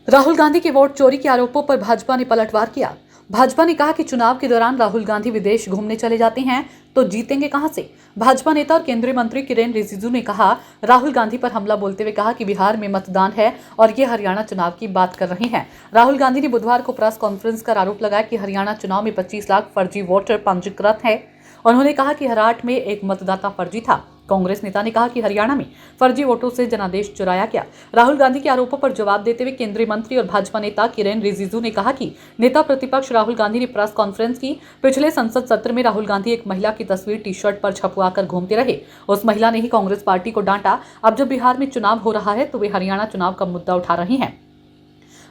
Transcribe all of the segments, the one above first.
राहुल गांधी के वोट चोरी के आरोपों पर भाजपा ने पलटवार किया। भाजपा ने कहा कि चुनाव के दौरान राहुल गांधी विदेश घूमने चले जाते हैं तो जीतेंगे कहां से। भाजपा नेता और केंद्रीय मंत्री किरेन रिजिजू ने कहा, राहुल गांधी पर हमला बोलते हुए कहा कि बिहार में मतदान है और ये हरियाणा चुनाव की बात कर रहे हैं। राहुल गांधी ने बुधवार को प्रेस कॉन्फ्रेंस कर आरोप लगाया कि हरियाणा चुनाव में 25 लाख फर्जी वोटर पंजीकृत है। उन्होंने कहा कि हराट में एक मतदाता फर्जी था। कांग्रेस नेता ने कहा कि हरियाणा में फर्जी वोटों से जनादेश चुराया गया। राहुल गांधी के आरोपों पर जवाब देते हुए केंद्रीय मंत्री और भाजपा नेता किरेन रिजिजू ने कहा कि नेता प्रतिपक्ष राहुल गांधी ने प्रेस कॉन्फ्रेंस की। पिछले संसद सत्र में राहुल गांधी एक महिला की तस्वीर टी शर्ट पर छपवाकर घूमते रहे। उस महिला ने ही कांग्रेस पार्टी को डांटा। अब जब बिहार में चुनाव हो रहा है तो वे हरियाणा चुनाव का मुद्दा उठा रही हैं।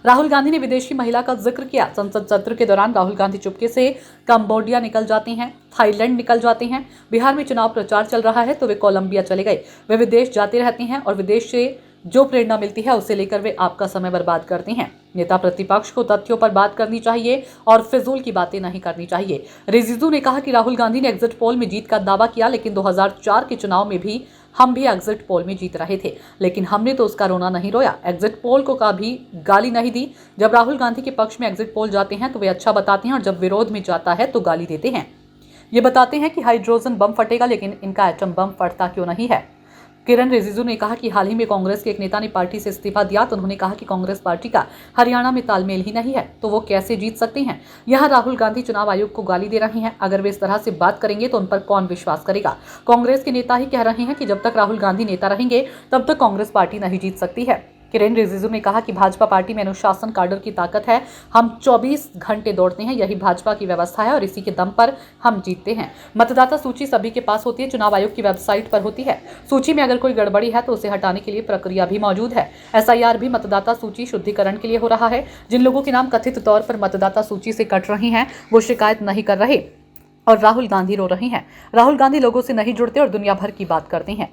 राहुल गांधी ने विदेशी महिला का जिक्र किया। संसद सत्र के दौरान राहुल गांधी चुपके से कंबोडिया निकल जाते हैं, थाईलैंड निकल जाते हैं। बिहार में चुनाव प्रचार चल रहा है तो वे कोलंबिया चले गए। वे विदेश जाते रहते हैं और विदेश से जो प्रेरणा मिलती है उसे लेकर वे आपका समय बर्बाद करते हैं। नेता प्रतिपक्ष को तथ्यों पर बात करनी चाहिए और फिजूल की बातें नहीं करनी चाहिए। रिजिजू ने कहा कि राहुल गांधी ने एग्जिट पोल में जीत का दावा किया, लेकिन 2004 के चुनाव में भी हम भी एग्जिट पोल में जीत रहे थे, लेकिन हमने तो उसका रोना नहीं रोया। एग्जिट पोल को कभी गाली नहीं दी। जब राहुल गांधी के पक्ष में एग्जिट पोल जाते हैं तो वे अच्छा बताते हैं और जब विरोध में जाता है तो गाली देते हैं। ये बताते हैं कि हाइड्रोजन बम फटेगा, लेकिन इनका एटम बम फटता क्यों नहीं है। किरेन रिजिजू ने कहा कि हाल ही में कांग्रेस के एक नेता ने पार्टी से इस्तीफा दिया तो उन्होंने कहा कि कांग्रेस पार्टी का हरियाणा में तालमेल ही नहीं है तो वो कैसे जीत सकते हैं। यहाँ राहुल गांधी चुनाव आयोग को गाली दे रहे हैं। अगर वे इस तरह से बात करेंगे तो उन पर कौन विश्वास करेगा। कांग्रेस के नेता ही कह रहे हैं कि जब तक राहुल गांधी नेता रहेंगे तब तक कांग्रेस पार्टी नहीं जीत सकती है। किरेन रिजिजू ने कहा कि भाजपा पार्टी में अनुशासन काडर की ताकत है। हम 24 घंटे दौड़ते हैं, यही भाजपा की व्यवस्था है और इसी के दम पर हम जीतते हैं। मतदाता सूची सभी के पास होती है, चुनाव आयोग की वेबसाइट पर होती है। सूची में अगर कोई गड़बड़ी है तो उसे हटाने के लिए प्रक्रिया भी मौजूद है। एसआईआर भी मतदाता सूची शुद्धिकरण के लिए हो रहा है। जिन लोगों के नाम कथित तौर पर मतदाता सूची से कट रहे हैं वो शिकायत नहीं कर रहे और राहुल गांधी रो रहे हैं। राहुल गांधी लोगों से नहीं जुड़ते और दुनिया भर की बात करते हैं।